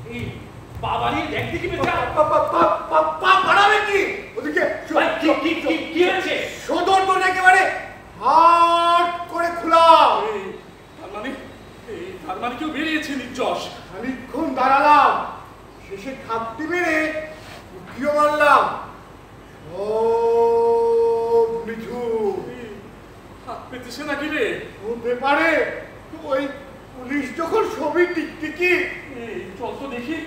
এই বাবারি দেখ দেখি বেটা পাড়াবে কি ওদিকে কি হয়েছে সদর তো একেবারে হাট করে খোলা তার মানে কেউ বেরিয়েছে নির্যশ খানিকক্ষণ দাঁড়ালাম শেষে খাপটি মেরে উঠিও মারলাম হাত পেতেছে নাকি রে হতে পারে ওই পুলিশ যখন ছবি টিকটিকি চল তো দেখি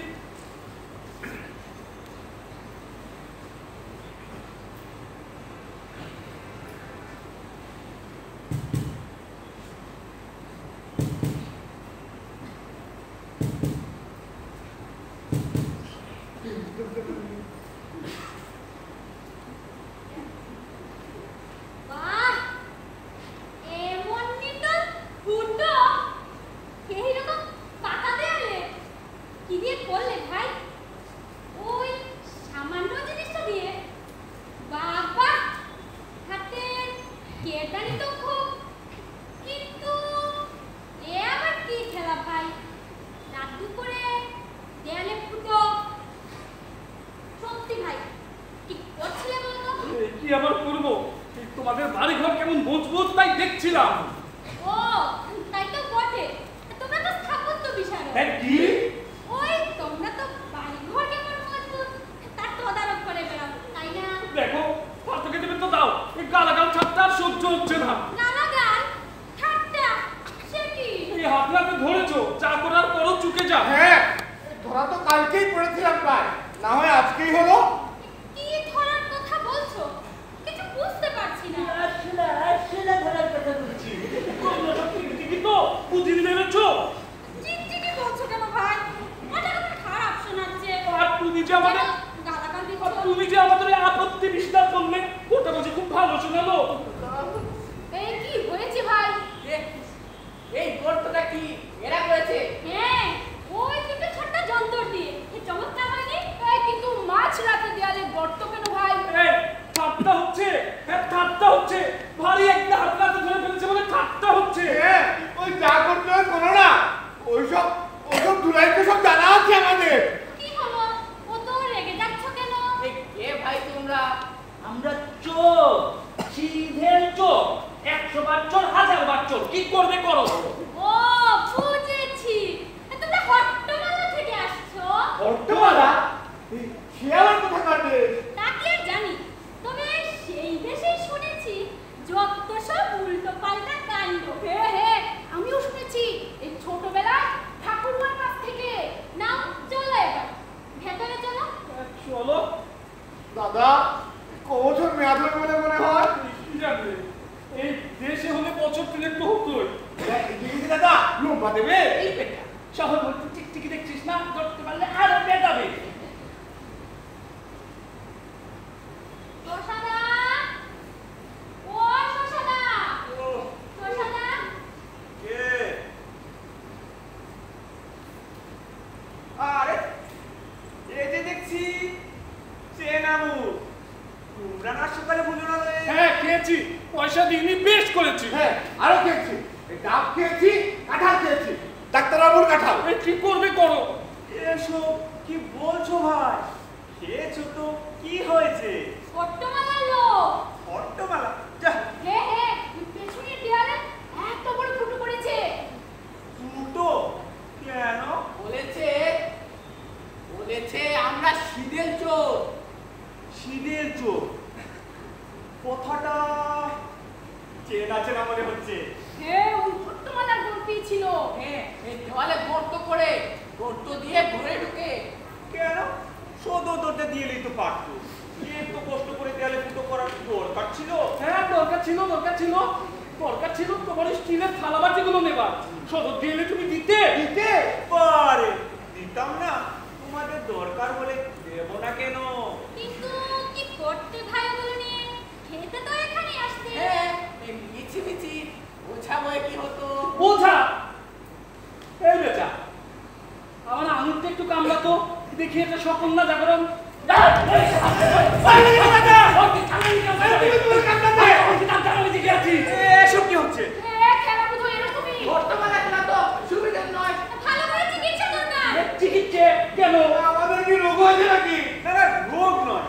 চিকিৎসা কেন? আমাদের কি রোগ হয়েছে নাকি? না না রোগ নয়,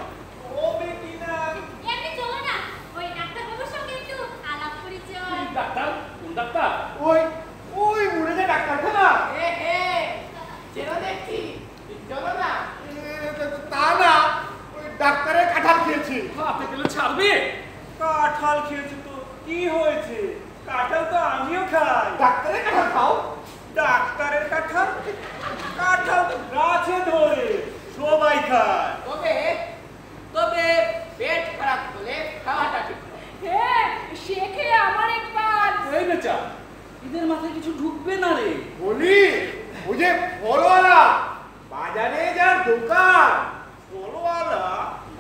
হবে কি না এমনি চলো না, ওই ডাক্তার বাবুর সঙ্গে একটু আলাপ পরিচয়। ডাক্তার? কোন ডাক্তার? ওই ওই মুড়ে যে ডাক্তারখানা, চেনা দেখছি, চলো না। তা না, ওই ডাক্তারের কাঁঠাল খেয়েছি। হাতে পেলে ছাড়বে? কাঁঠাল খেয়েছে তো কি হয়েছে? কাঁঠাল তো আমিও খাই। ডাক্তারের কাঁঠাল খাও? ডাক্তারের কাঁঠাল? কাঁঠাল তো গাছে ধরে সবাই খায়। তবে তবে পেট খারাপ হলে খাওয়াটা ঠিক নয়। হ্যাঁ, সে খেয়ে আমার একবার। এই বেচা, এদের মাথায় কিছু ঢুকবে না রে। বলি ওই যে ফলওয়ালা, বাজারে যার দোকান, ফলওয়ালা?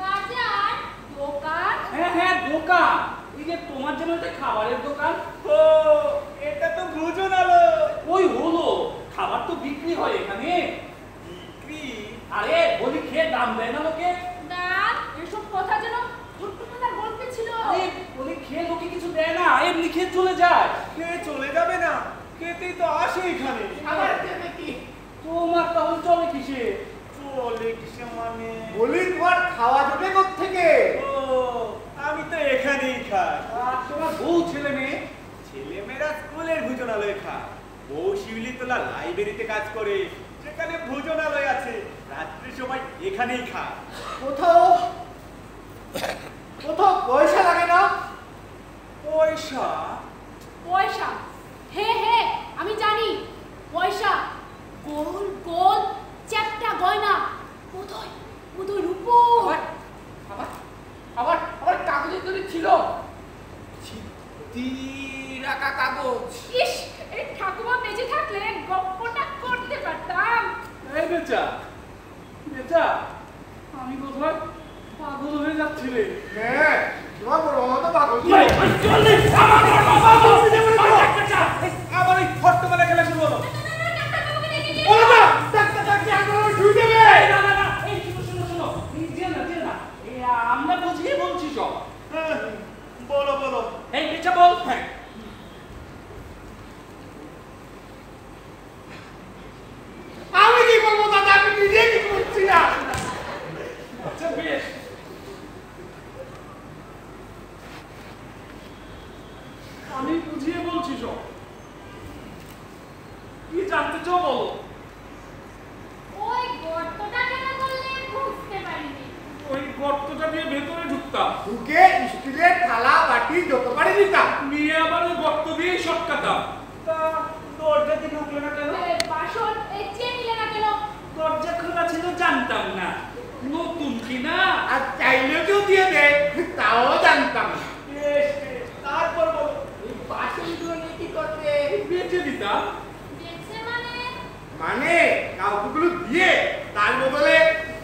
বাজার, দোকান। হ্যাঁ হ্যাঁ দোকান, এই যে তোমার জন্য একটা খাবারের দোকান। ও এটা তো ভোজনালয়। ওই হলো, খাবার তো বিক্রি হয় এখানে। বিক্রি? আরে বলি খেয়ে দাম দেয় না লোকে? না, এসব কথা যেন ছোট্টবেলার গল্পে ছিল। আরে বলি খেয়ে লোকে কিছু দেয় না, এমনি খেয়ে চলে যায়। খেয়ে চলে যাবে না, খেতেই তো আসে এখানে। আবার দেবে কি? তোমার তাহলে চলে কিসে? চলে কিসে মানে? বলি তোমার খাওয়া জোটে কোত্থেকে? ও আমি তো এখানেই খাই। আর তোমার বউ ছেলে মেয়ে? ছেলেমেয়েরা স্কুলের ভোজনালয়ে খায়, বউ শিউলিতলা লাইব্রেরিতে কাজ করে, সেখানে ভোজনালয় আছে, রাত্রি সময় এখানেই খায়। কোথাও কোথাও পয়সা লাগে না? পয়সা? পয়সা? হে হে, আমি জানি পয়সা। গোল গোল চ্যাপ্টা গয়না, বোধহয় বোধহয় রূপো। আবার আবার আবার কাগজের তৈরি ছিল, ছিদ্দি রাখা কাগজ। ইস, এই ঠাকুমা বেঁচে থাকলে গপ্পটা করতে পারতাম। এই বেচা, বেচা, আমি বোধহয় পাগল হয়ে যাচ্ছি রে। হ্যাঁ, তোমার বড় মতো পাগল। আবার ওই ফট্টমেলা খেলা শুরু হলো। ডাক্তারবাবুকে ডেকে নিয়ে ও না, ডাক্তার ডাক্তার আমার শুই দেবে। এই না না না, এই শুনো শুনো শুনো, এই যে না যে না, এই আমরা বুঝিয়ে বলছি সব। হ্যাঁ, বলো বলো। এই বেচা বল। হ্যাঁ আমি কি করবো দাদা, আমি নিজে কি করছি না। আচ্ছা বেশ, আমি বুঝিয়ে বলছি সব। কি জানতে চাও বলো। ওই গর্তটা কেন করলে বুঝতে পারিনি। ওই গর্তটা দিয়ে ভেতরে ঢুকতাম, ঢুকে স্টিলের থালা বাটি যত পারি দিতাম। নিয়ে আবার ওই গর্ত দিয়েই শটকাতাম। তা দরজা দিয়ে ঢুকলে না কেন? বাসন এই চেয়ে নিলে না কেন? দরজা খোলা ছিল জানতাম না, নতুন কিনা। আর চাইলে কেউ দিয়ে দেয়, তাও জানতাম না। বেশ বেশ, তারপর বলো। এই বাসনগুলো নিয়ে কি করতে? বেঁচে দিতাম। দেখছে মানে? মানে কাউকেগুলো দিয়ে তার বদলে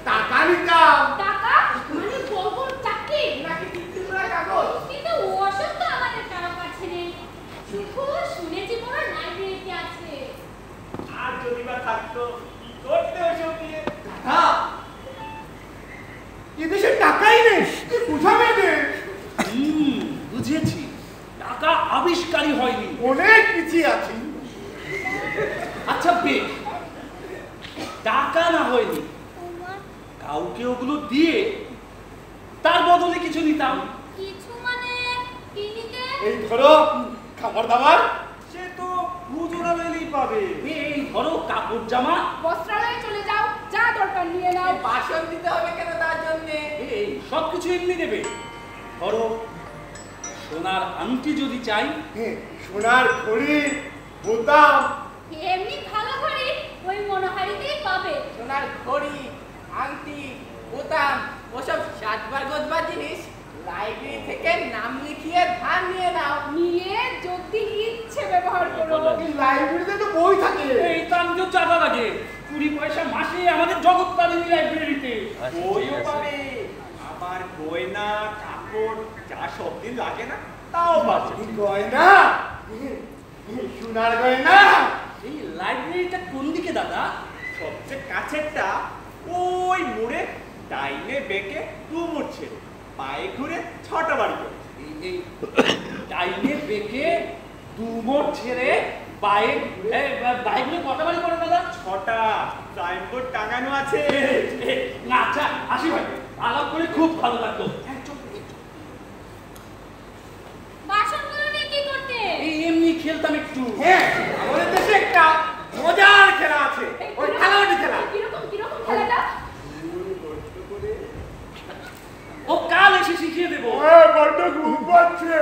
টাকা নিতাম। টাকা? মানে বলবুর চাকরি? নাকি চিত্রগুলা কাগজ? কিন্তু ওসব তো আমাদের কারো কাছে নেই। শুধু শুনেছি বড় লাইব্রেরিতে আছে। আর যদি বা থাকতো কি করতে ওসব দিয়ে? টাকা? এদেশে টাকাই নেই, কি বুঝাবে যে? বুঝেছি, টাকা আবিষ্কারই হয়নি। অনেক পিছিয়ে আছি। আচ্ছা বেশ, টাকা না হয়নি, কাউকে ওগুলো দিয়ে তার বদলে কিছু নিতাম। কিছু মানে কি নিতে? এই ধরো খাবার দাবার। সে তো ভোজনালয়েই পাবে। এই ধরো কাপড় জামা, বস্ত্রালয়ে চলে যাও, যা দরকার নিয়ে নাও। এই বাসন দিতে হবে কেন তার জন্যে? এই সব কিছু এমনি দেবে। ধরো সোনার আংটি যদি চাই, হ্যাঁ, সোনার ঘড়ি, বোতাম। এমনি ভালো ঘড়ি ওই মনোহারিতেই পাবে। সোনার ঘড়ি, আংটি, বোতাম, ওসব সাজবার গোজবার জিনিস লাইব্রেরি থেকে নাম লিখিয়ে ধার নিয়ে নাও। নিয়ে যদি ইচ্ছে ব্যবহার করো। এই লাইব্রেরিতে তো বই থাকে। এই তান্ত্রিক চাঁদা লাগে 20 পয়সা মাসে আমাদের জগৎতারিণী লাইব্রেরিতে। বইও পাবে, আবার গয়না কাপড় যা সব দিন লাগে না তাও পাবে। এই গয়না, এই সোনার গয়না। এই লাইব্রেরিটা কোন দিকে দাদা? সবচেয়ে কাছেরটা ওই মোড়ে ডাইনে বেঁকে 2 মোড় ছেড়ে পায়ে ঘুরে 6টা বাড়ি করে। এই ডাইনে বেঁকে 2 মোড় ছেড়ে বাইকগুলো কটা বাড়ি পড়ে দাদা? 6টা সাইনবোর্ড টাঙানো আছে। না আচ্ছা আসি ভাই, আলাপ করে খুব ভালো লাগলো। বাসনগুলো নিয়ে কি করতে? এমনি খেলতাম একটু। হ্যাঁ, আমাদের দেশে একটা মজার খেলা আছে, ওই খেলাটি খেলা। কিরকম খেলাটা? ও কাল এসে শিখিয়ে দেবো। বড্ড ঘুম পাচ্ছে।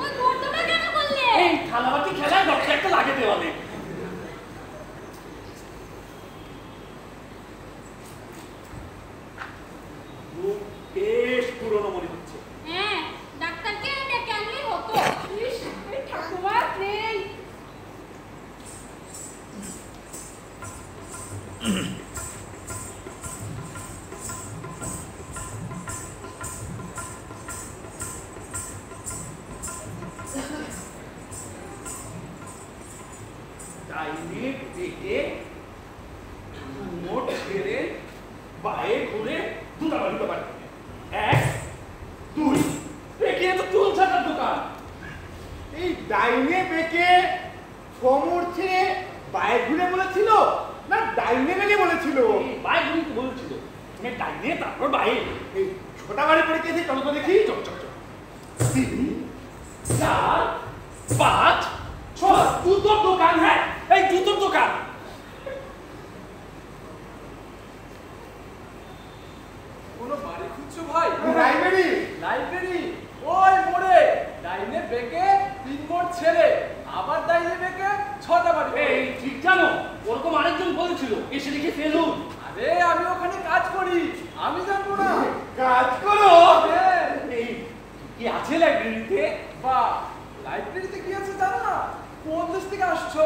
ওই গর্তটা কেন করলে? এই থালাবাটি খেলায় ডক্টর একটা লাগে দেওয়ালে। বেশ পুরনো মনে হচ্ছে। হ্যাঁ, ডাক্তারকে ডেকে আনলেই হতো। ইস, এই ঠাকুমা নেই। ডাইনে বেঁকে মোট ছেড়ে বায়ে ঘুরে দুটা বাড়ি বাড়ি 1 2 এখানে তো চুল ছাটার দোকান। এই ডাইনে বেঁকে সমর্থে বায়ে ঘুরে বলেছিল না ডাইনে বেঁকে বলেছিল? বায়ে ঘুরে তো বলছিল, তুমি ডাইনে তারপর বায়ে। এই ছোটা বাড়ি পড়ে গেছে, চলো তো দেখি। চক চক চক 3 4 5 6 জুতোর দোকান। হ্যাঁ, এই জুতোর দোকান। কোনো বাড়ি খুঁজছো ভাই? লাইব্রেরি। লাইব্রেরি ওই মোড়ে ডাইনে বেঁকে 3 মোড় ছেড়ে আবার ডাইনে বেঁকে 6টা বাড়ি। এই ঠিক জানো, ওরকম আরেকজন বলেছিল এসে লিখে ফেলুন। আরে আমি ওখানে কাজ করি, আমি জানবো না? কাজ করো? হ্যাঁ। এই কি আছে লাইব্রেরিতে? বাহ, লাইব্রেরিতে কি আছে জানো না? কোন দেশ থেকে আসছো?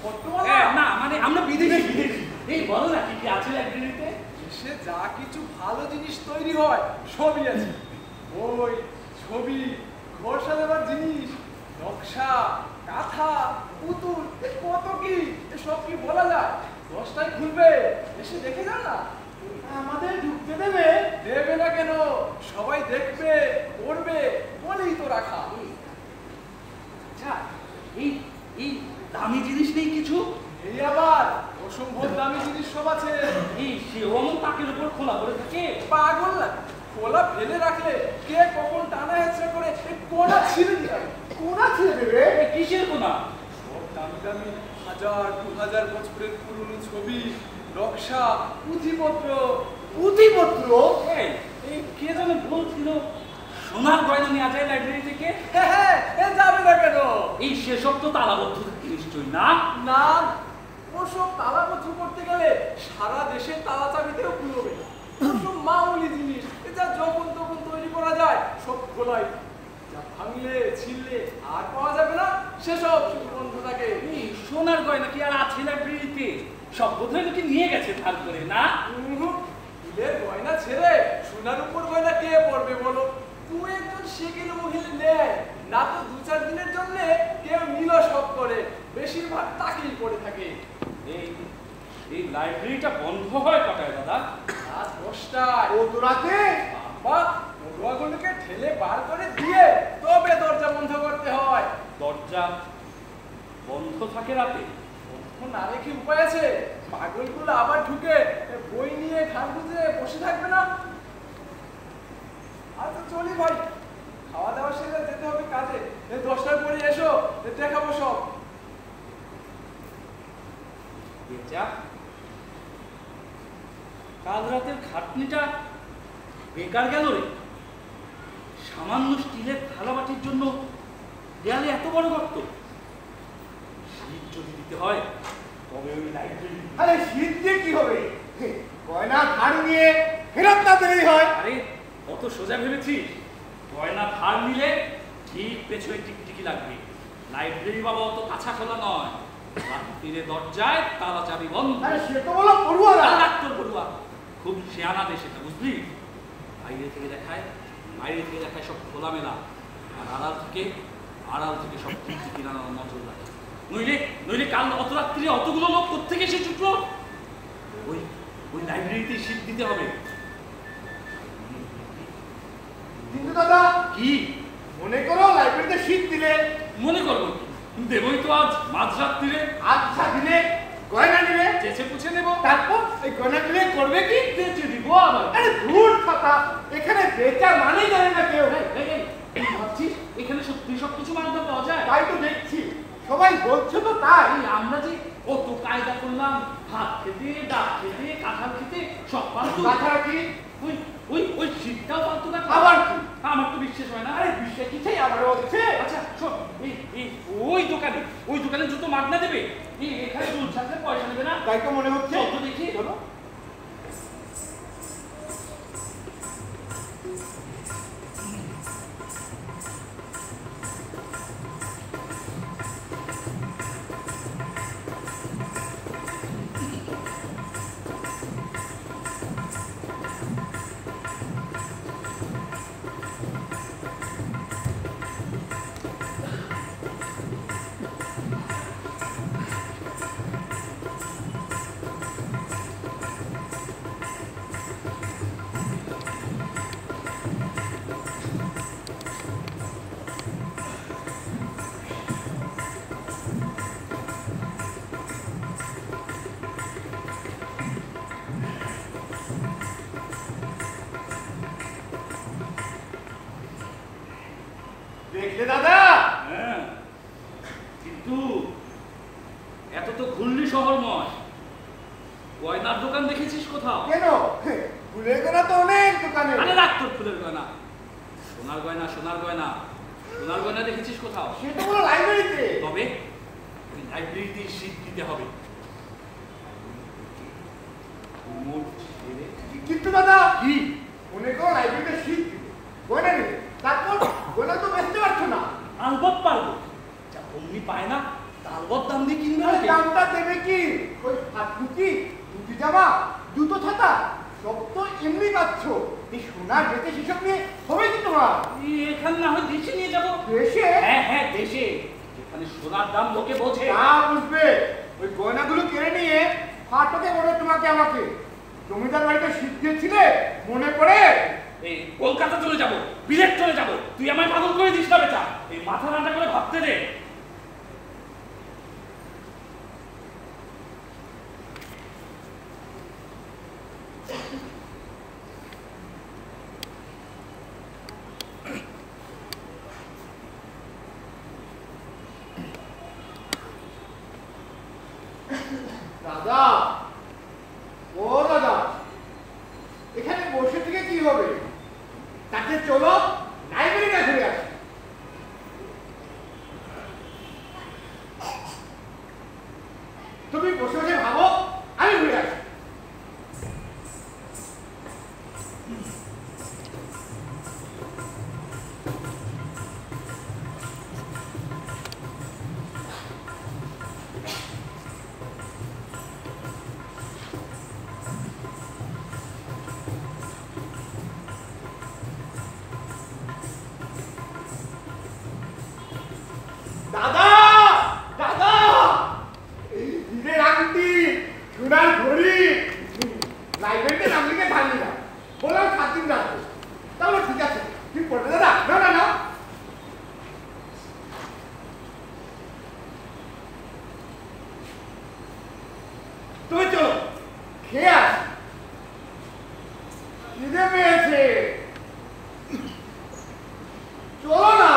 বর্তমানে না মানে আমরা বিদেশি। এই বলো না কি কি আছে লাইব্রেরিতে? দেশে যা কিছু ভালো জিনিস তৈরি হয় সবই আছে। বই, ছবি, ঘর সাজাবার জিনিস, নকশা, কাঁথা, পুতুল, কত কি, সব কি বলা যায়? 10টায় খুলবে, এসে দেখে যান না। আমাদের ঢুকতে দেবে? দেবে না কেন? সবাই দেখবে, পড়বে বলেই তো রাখা। আচ্ছা, এই এই দামি জিনিস নেই কিছু? এই আবার অসম্ভব দামি জিনিস সব আছে। এই সেও আমার তাকের উপর খোলা পড়ে থাকে। পাগল না, খোলা ফেলে রাখলে কে কখন টানা হেঁচড়া করে এই কোনা ছিঁড়ে দিবে। কোনা ছেড়ে দেবে? এই কিসের কোনা? সব দামি দামি 1000-2000 বছরের পুরনো ছবি, নকশা, পুঁথিপত্র। পুঁথিপত্র? এই এই কে যেন বলছিল সোনার গয়না নেওয়া যায় লাইব্রেরি থেকে? হ্যাঁ, যাবে না কেন? এই সেসব তো তালাবদ্ধ থাকে নিশ্চয়ই না? না, ওসব তালাবদ্ধ করতে গেলে সারা দেশের তালা চাবিতেও খুলবে। ওসব মামুলি জিনিস, যা যখন তখন তৈরি করা যায় সব খোলাই। যা ভাঙলে ছিঁড়লে আর পাওয়া যাবে না সেসব শুধু বন্ধ থাকে। এই সোনার গয়না কি আর আছে লাইব্রেরিতে? সব বোধহয় লোকে নিয়ে গেছে ধার করে, না? ফুলের গয়না ছেড়ে সোনার উপর গয়না কে পড়বে বলো? তুই একজন সেকেলে মহিলা নেয় না তো 2-4 দিনের জন্য কেউ নিল সব করে, বেশিরভাগ তাকেই পড়ে থাকে। এই এই লাইব্রেরিটা বন্ধ হয় কটায় দাদা? রাত 10টায়। ও তো রাতে? বাবা, পড়ুয়াগুলোকে ঠেলে বার করে দিয়ে তবে দরজা বন্ধ করতে হয়। দরজা বন্ধ থাকে রাতে? বন্ধ না রেখে উপায় আছে? পাগলগুলো আবার ঢুকে বই নিয়ে ঘাড় গুঁজে বসে থাকবে না? আচ্ছা চলি ভাই, খাওয়া দাওয়া সেরে যেতে হবে কাজে। 10টার পরে এসো, দেখাবো সব। বেচা কাল রাতের খাটনিটা বেকার গেল রে। সামান্য স্টিলের থালাবাটির জন্য দেয়ালে এত বড় গর্ত। শীত যদি দিতে হয় তবে ওই লাইব্রেরি। আরে শীত দিয়ে কি হবে? গয়না ধার নিয়ে ফেরত না দিলেই হয়। আরে অত সোজা ভেবেছিস? গয়না ধার নিলে ঠিক পেছনে টিকটিকি লাগবে। লাইব্রেরি বাবা অত কাছা খোলা নয়, রাত্রিরে দরজায় তালা চাবি বন্ধ। আরে সে তো বলো পড়ুয়ারা। ডাক্তার পড়ুয়া খুব শেয়ানা দেশ এটা, বুঝলি? বাইরে থেকে দেখায় সব খোলামেলা, আর আড়াল থেকে সব টিকটিকি নানান নজর রাখে। নইলে কাল অত রাত্রিরে অতগুলো লোক কোত্থেকে এসে ছুটলো? ওই লাইব্রেরিতে শীত দিতে হবে। কিন্তু দাদা কি মনে করো লাইব্রেরিতে শীত দিলে? মনে করবো? দেবই তো আজ মাঝরাত্রিরে। আচ্ছা দিলে গয়না নিলে, চেঁচে পুছে নেব। তারপর এই গয়না নিলে করবে কি? চেঁচে দিব আবার। আরে ধুর কথা, এখানে বেচা মানেই জানে না কেউ। কি ভাবছিস এখানে সত্যি সব কিছু মানতে পাওয়া যায়? তাই তো দেখছি, সবাই বলছে তো তাই। আমরা যে কত কায়দা করলাম, ভাত খেতে, ডাক খেতে, কাঁঠাল খেতে, সব পাল্টু। তাছাড়া কি? ওই ওই ওই শীতটাও পাল্টু না। আবার কি? আমার তো বিশ্বাস হয় না। আরে বিশ্বাস কিছুই আমারও হচ্ছে। আচ্ছা শোন, এই ওই দোকানে জুতো মাগনা দেবে। এখানে চুল ছাড়তে পয়সা নেবে না। তাই তো মনে হচ্ছে। চল তো দেখি। চলো। দেখলে দাদা? হ্যাঁ, কিন্তু এত তো ঘুরলি শহরময়। গয়নার দোকান দেখেছিস কোথাও? কেন? ফুলের গয়না তো অনেক দোকানে। আরে রাখ তোর ফুলের গয়না। সোনার গয়না, সোনার গয়না, সোনার গয়না দেখেছিস কোথাও? সেটা হলো লাইব্রেরিতে। তবে ওই লাইব্রেরিতে শীত দিতে হবে। কিন্তু দাদা কি? মনে করো লাইব্রেরিতে শীত দিবে, গয়না নেবে, তারপর গয়না তো বেচতে পারছো না। আলবত পারবো। যা অমনি পায় না তালবত দাম দিয়ে কিনবে আরে নাকি? দামটা দেবে কি? ওই হাতটুকি, ধুতি জামা, জুতো ছাতা সব তো এমনি পাচ্ছ। এই সোনার বেচে সেসব নিয়ে হবে কি তোমার? এখানে না হয় দেশে নিয়ে যাবো। দেশে? হ্যাঁ হ্যাঁ দেশে, যেখানে সোনার দাম লোকে বোঝে। তা বুঝবে। ওই গয়নাগুলো কিনে নিয়ে ফাটকে বলে তোমাকে আমাকে। জমিদার বাড়িতে শীত দিয়েছিলে মনে পড়ে? এই কলকাতা চলে যাব, বিলেত চলে যাব। তুই আমায় পাগল করে দিস না বেটা। এই মাথা ঠান্ডা করে ভাবতে দে। দাদা, ও দাদা, এখানে বসে থেকে কি হবে? তাকে চলো লাইব্রেরিটা ঘুরে আসি। তুমি বসে বসে ভাবো, আমি ঘুরে আসি। দাদা, দাদা, হীরের আংটি, সোনার ঘড়ি, লাইব্রেরিতে নাম লিখে ধানি না, বললাম 7 দিন রাখবো। তাহলে ঠিক আছে, তুই পড়বে দাদা? না না না, তুমি চলো খেয়ে আস, খিদে পেয়েছে। চলো না।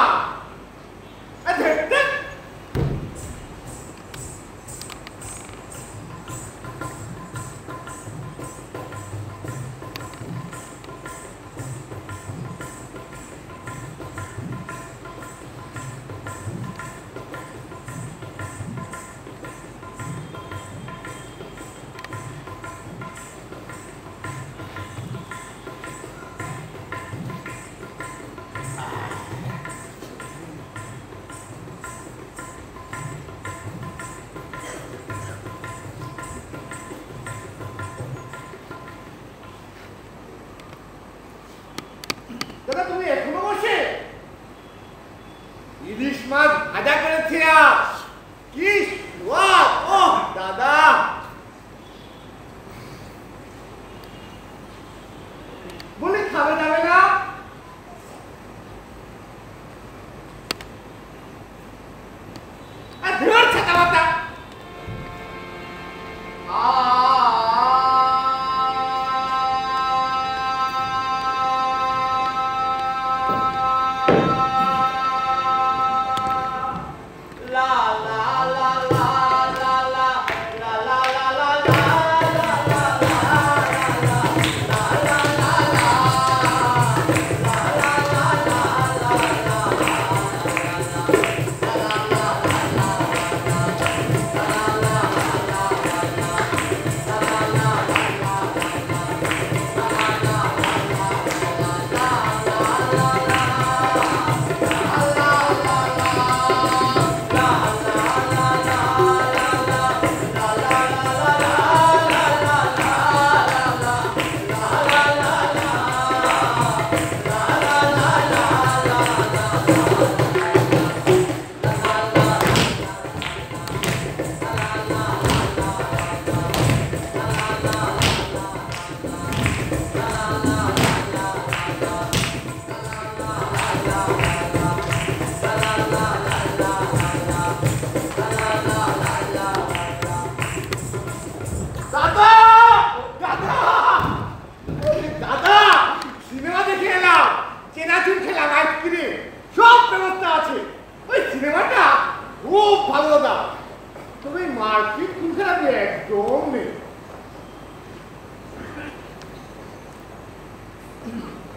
দেখতে দাদা, তুমি এখনো বসে? ইলিশ মাছ ভাজা করেছে আজ, কি স্বাদ! ওহ দাদা, বলি খাবে যাবে না?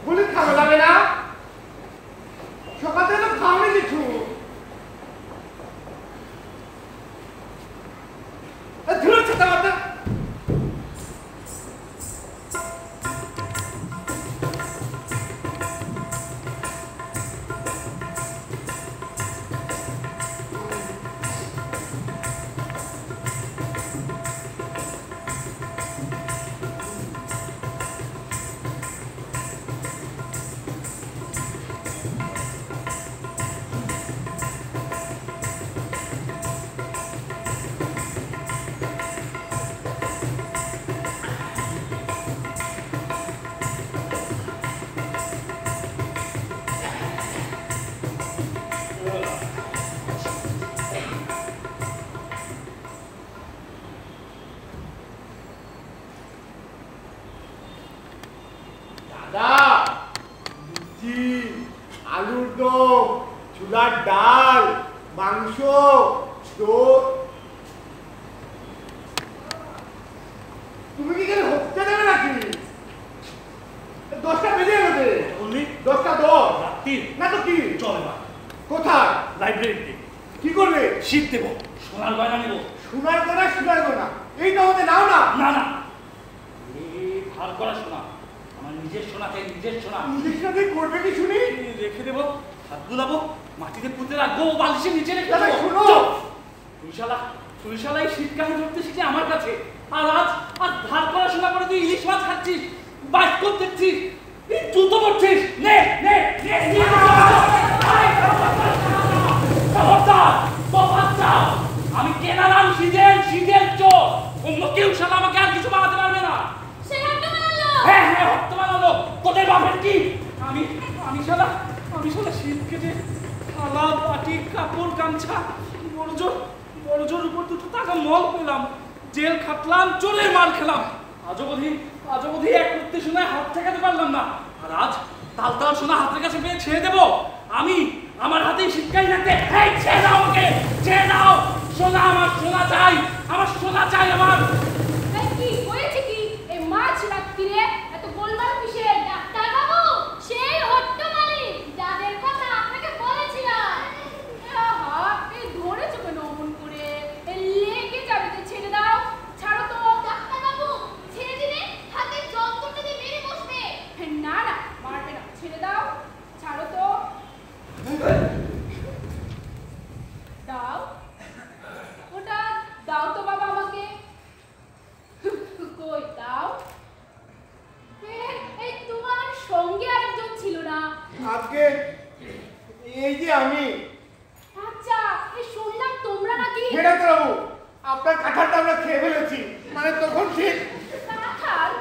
বলি খাওয়া যাবে না? সকালে তো খাওয়ানি কিছু। ধরে ছাতা মাথা। আলুর দম, ছোলার ডাল, মাংস, দই। তুমি কি এখানে হতে দেবে নাকি? 10টা বেজে গেছে। বললি 10টা 10 রাত্রি না তো কি? চল এবার কোথায়? লাইব্রেরিতে কি করবে? শীত দেবো, সোনার গয়না নেবো। সোনার গোনা এই না হতে নাও না। না না, ধার করা সোনা, আমার নিজের সোনা চাই, নিজের সোনা। নিজের সাথে করবে কি শুনি? রেখে দেবো, হাত বুলাবো, মাটিতে পুঁতে রাখবো, বালিশের নিচে রেখে দাদা, দেবো। শোনো। চল। তুই শালা এই শীতকালে ধরতে শিখে আমার কাছে, আর আজ ধার করা সোনা করে তুই ইলিশ মাছ খাচ্ছিস, বাস্কপ দেখছিস, এই জুতো পড়ছিস। নে নে নে নিয়ে আমি কেনা নাম শীতের চোর, অন্য কেউ শালা আমাকে আর কিছু বানাতে পারবে না। সে হট্ট বানালো। হ্যাঁ হ্যাঁ, হত্যা বানালো। তোদের বাপের কি? আমি শালা শীত কেটে থালা বাটি কাপড় গামছা বড় জোর উপর দুটো টাকা মল পেলাম, জেল খাটলাম, চোরের মার খেলাম, আজও বোধি এক করতে শোনায় হাত ঠেকাতে পারলাম না। আর আজ তাল সোনা হাতের কাছে পেয়ে ছেড়ে দেবো? আমি আমার হাতেই শীতকাল থাকতে ছেড়ে দাও, আমাকে ছেড়ে দাও। সোনা, আমার সোনা চাই, আমার সোনা চাই আমার। এই কি হয়েছে কি? এই মাছ রাত্রিরে এত গোলমাল কিসের? ডাক্তার বাবু, সেই হট্ট মালিক যাদের কথা আপনাকে বলেছিলাম। আহা, এই ধরেছো কেন অমন করে? লেগে যাবে যে, ছেড়ে দাও। ছাড়ো তো। ডাক্তার বাবু, ছেড়ে দিলে হাতে যন্ত্রটা দিয়ে মেরে বসবে। না না, মারবে না, ছেড়ে দাও। ছাড়ো তো। দাও, ওটা দাও তো বাবা আমাকে। কই দাও। এই তোমার সঙ্গে আরেকজন ছিল না? আজকে এই যে আমি। আচ্ছা, এই শুনলাম তোমরা নাকি ডাক্তার বাবু, আপনার কাঁঠালটা আমরা খেয়ে ফেলেছি, মানে তখন ঠিক। কাঁঠাল?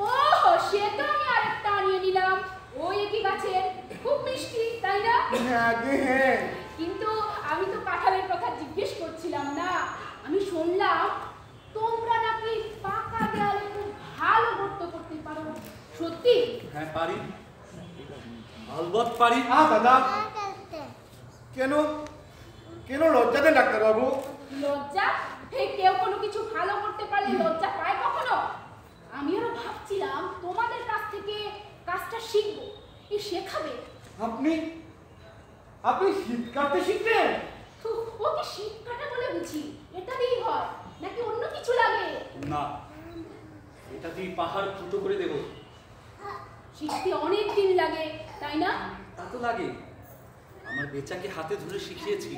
ওহ, সে তো আমি আরেকটা আনিয়ে নিলাম, ওই একই গাছের, খুব মিষ্টি, তাই না? হ্যাঁ। কিন্তু আমি তো কাঁঠালের কথা জিজ্ঞেস করছিলাম না। আমি শুনলাম তোমরা নাকি পাকা দেয়ালে খুব ভালো গর্ত করতে পারো, সত্যি? হ্যাঁ পারি, আলবৎ পারি। দাদা, কেন লজ্জা দেন ডাক্তার বাবু? লজ্জা? কেউ কোনো কিছু ভালো করতে পারলে লজ্জা পায় কখনো? আমি আরো ভাবছিলাম তোমাদের কাছ থেকে কাজটা শিখবো। শেখাবে? আপনি শীত কাটতে শিখতেন? ও কি শীত কাটা বলে বুঝি? এটা দিয়েই হয় নাকি অন্য কিছু লাগে? না, এটা দিয়ে পাহাড় ফুটো করে দেবো। শিখতে অনেক দিন লাগে, তাই না? তা তো লাগে, আমার বেচাকে হাতে ধরে শিখিয়েছি,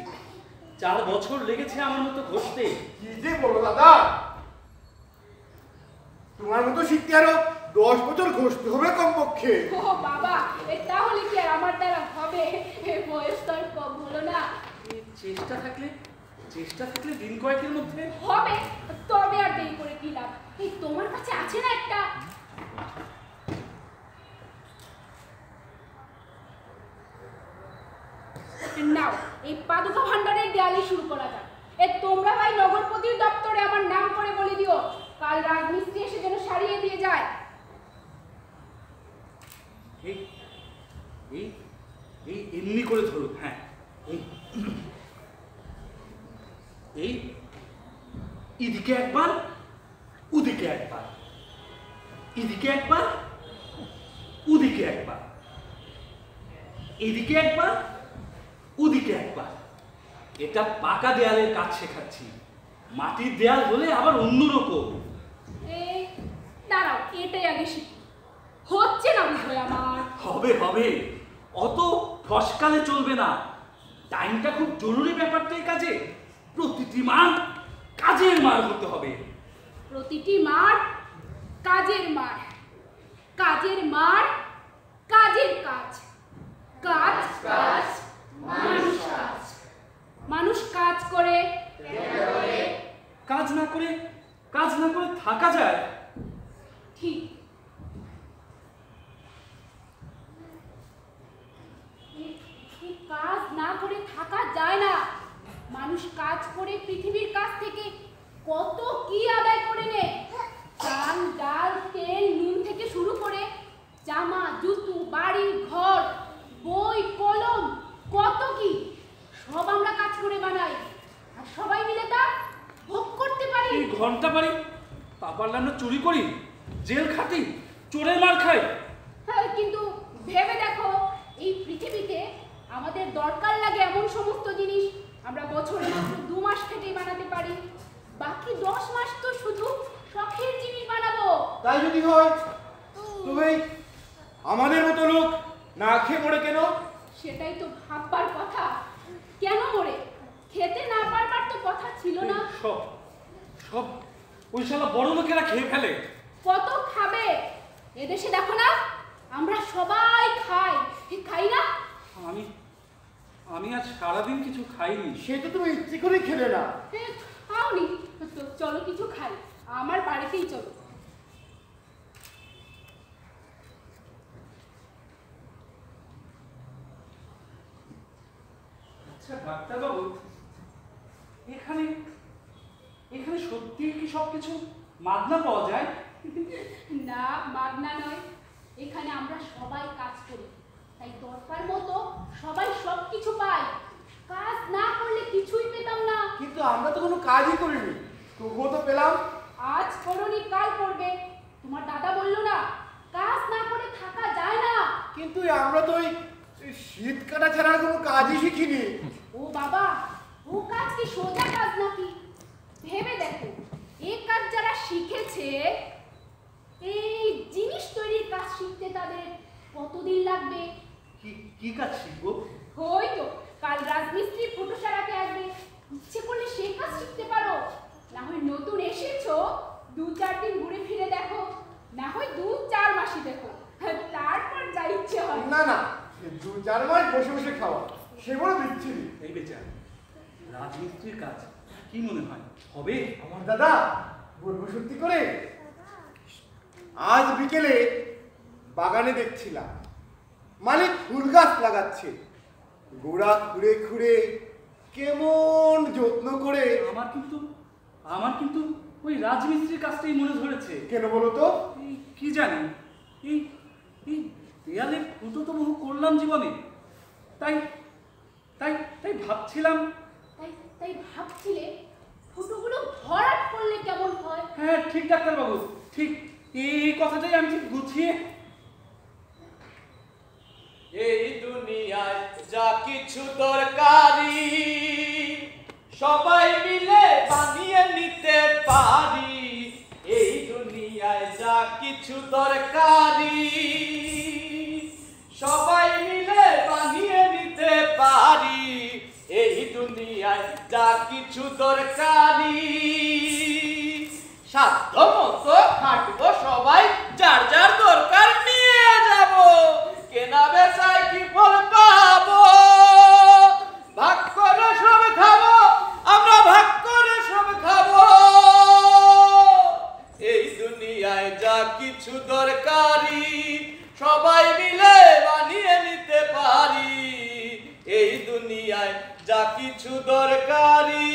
4 বছর লেগেছে আমার মতো ঘষতে। কি যে বলো দাদা, তোমার মতো শিখতে আরো 10 বছর ঘষতে হবে কমপক্ষে। ও বাবা, তাহলে কি আর আমার দ্বারা হবে? বয়স তো আর কম হলো না। চেষ্টা থাকলে দিন কয়েকের মধ্যে হবে। তবে আর দেরি করে কি লাভ? তোমার কাছে আছে না একটা? নাও, এই পাদুকা ভান্ডারের দেয়ালে শুরু করা যাক। তোমরা ভাই নগরপতির দপ্তরে আমার নাম করে বলে দিও, কাল রাজমিস্ত্রি এসে যেন সারিয়ে দিয়ে যায়। এই এমনি করে ধরুন। হ্যাঁ, এই এদিকে একবার, ওদিকে একবার, এদিকে একবার, ওদিকে একবার, এদিকে একবার, ওদিকে একবার। এটা পাকা দেয়ালের কাজ শেখাচ্ছি, মাটির দেয়াল হলে আবার অন্যরকম। দাঁড়াও, এটাই আগে শিখি। হচ্ছে না বুঝবে আমার। হবে হবে, অত ফসকালে চলবে না। টাইমটা খুব জরুরি ব্যাপারটাই কাজে। প্রতিটি মার কাজের মার হতে হবে। প্রতিটি মার কাজের মার, কাজের মার কাজের কাজ, কাজ কাজ মানুষ কাজ, মানুষ কাজ করে কাজ না করে, কাজ না করে থাকা যায়? ঠিক। কাজ না করে থাকা যায় না। মানুষ কাজ করে পৃথিবীর কাছ থেকে কত কি আদায় করে নেয়। চাল ডাল তেল নুন থেকে শুরু করে জামা জুতো বাড়ি ঘর বই কলম কত কি সব আমরা কাজ করে বানাই, আর সবাই মিলে তা ভোগ করতে পারি। এই ঘন্টা বাড়ি পাপার আমরা চুরি করি, জেল খাটি, চোরের মার খাই। হ্যাঁ, কিন্তু ভেবে দেখো, এই পৃথিবীতে আমাদের দরকার লাগে এমন সমস্ত জিনিস আমরা বছরে মাত্র 2 মাস খেটেই বানাতে পারি। বাকি 10 মাস তো শুধু শখের জিনিস বানাবো। তাই যদি হয় তবে আমাদের মতো লোক না খেয়ে মরে কেন? সেটাই তো ভাববার কথা। কেন মরে? খেতে না পারবার তো কথা ছিল না। সব সব ওই শালা বড় লোকেরা খেয়ে ফেলে। কত খাবে? এদেশে দেখো না, আমরা সবাই খাই, ঠিক খাই না? আমি আমি আজ সারাদিন কিছু খাইনি। সে তো তুমি ইচ্ছে করে খেলে না। খাওনি তো চলো কিছু খাই, আমার বাড়িতেই চলো। আচ্ছা ডাক্তারবাবু, এখানে এখানে সত্যি কি সবকিছু মাগনা পাওয়া যায়? না, মাগনা নয়। এখানে আমরা সবাই কাজ করি, তাই দরকার মতো সবাই সবকিছু পাই। কাজ না করলে কিছুই পেতাম না। কিন্তু আমরা তো কোনো কাজই করিনি, তবুও তো পেলাম। আজ করনি কাল করবে, তোমার দাদা বললো না কাজ না করে থাকা যায় না। কিন্তু আমরা তো ওই শীত কাটা ছাড়া কোনো কাজই শিখিনি। ও বাবা, ও কাজ কি সোজা কাজ নাকি? ভেবে দেখো, এই কাজ যারা শিখেছে, এই জিনিস তৈরির কাজ শিখতে তাদের কতদিন লাগবে? কি কাজ শিখবো? ওই তো কাল রাজমিস্ত্রি ফটো সারাতে আসবে, ইচ্ছে করলে সে কাজ শিখতে পারো। না হয় নতুন এসেছো, 2-4 দিন ঘুরে ফিরে দেখো, না হয় 2-4 মাসই দেখো, তারপর যা ইচ্ছে হয়। না না, 2-4 মাস বসে বসে খাওয়া সে বড় বিচ্ছিরি। এই বেচার রাজমিস্ত্রির কাজ কি মনে হয় হবে? আমার দাদা বলবো সত্যি করে, আজ বিকেলে বাগানে দেখছিলাম মালিক ফুল গাছ লাগাচ্ছে, গোড়া খুঁড়ে খুঁড়ে কেমন যত্ন করে। আমার কিন্তু ওই রাজমিস্ত্রির কাজটাই মনে ধরেছে। কেন বলো তো? এই কি জানি, এই এই দেয়ালে ফুটো তো বহু করলাম জীবনে, তাই তাই তাই ভাবছিলাম। তাই ভাবছিলে ফটোগুলো ভরাট করলে কেমন হয়? হ্যাঁ ঠিক ডাক্তারবাবু, ঠিক এই কথাটাই আমি ঠিক গুছিয়ে। এই দুনিয়ায় যা কিছু দরকারি সবাই মিলে বানিয়ে নিতে পারি। এই দুনিয়ায় যা কিছু দরকারি সবাই মিলে বানিয়ে নিতে পারি। এই দুনিয়ায় যা কিছু দরকারি সাধ্য মতো খাটবো, সবাই যার যার দরকার নিয়ে যাব। কেনা বেচায় কি ফল পাবো? ভাগ করে সব খাবো, আমরা ভাগ করে সব খাবো। এই দুনিয়ায় যা কিছু দরকারি সবাই মিলে বানিয়ে নিতে পারি। এই দুনিয়ায় যা কিছু দরকারি।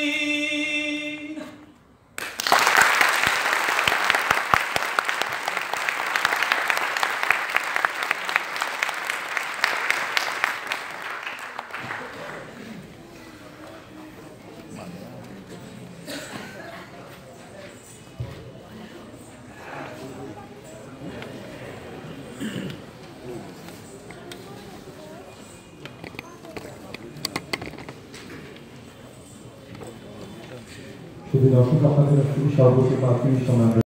সেদিন দর্শক আপনাদের কাছ থেকে সর্বোচ্চ 5 মিনিট সময়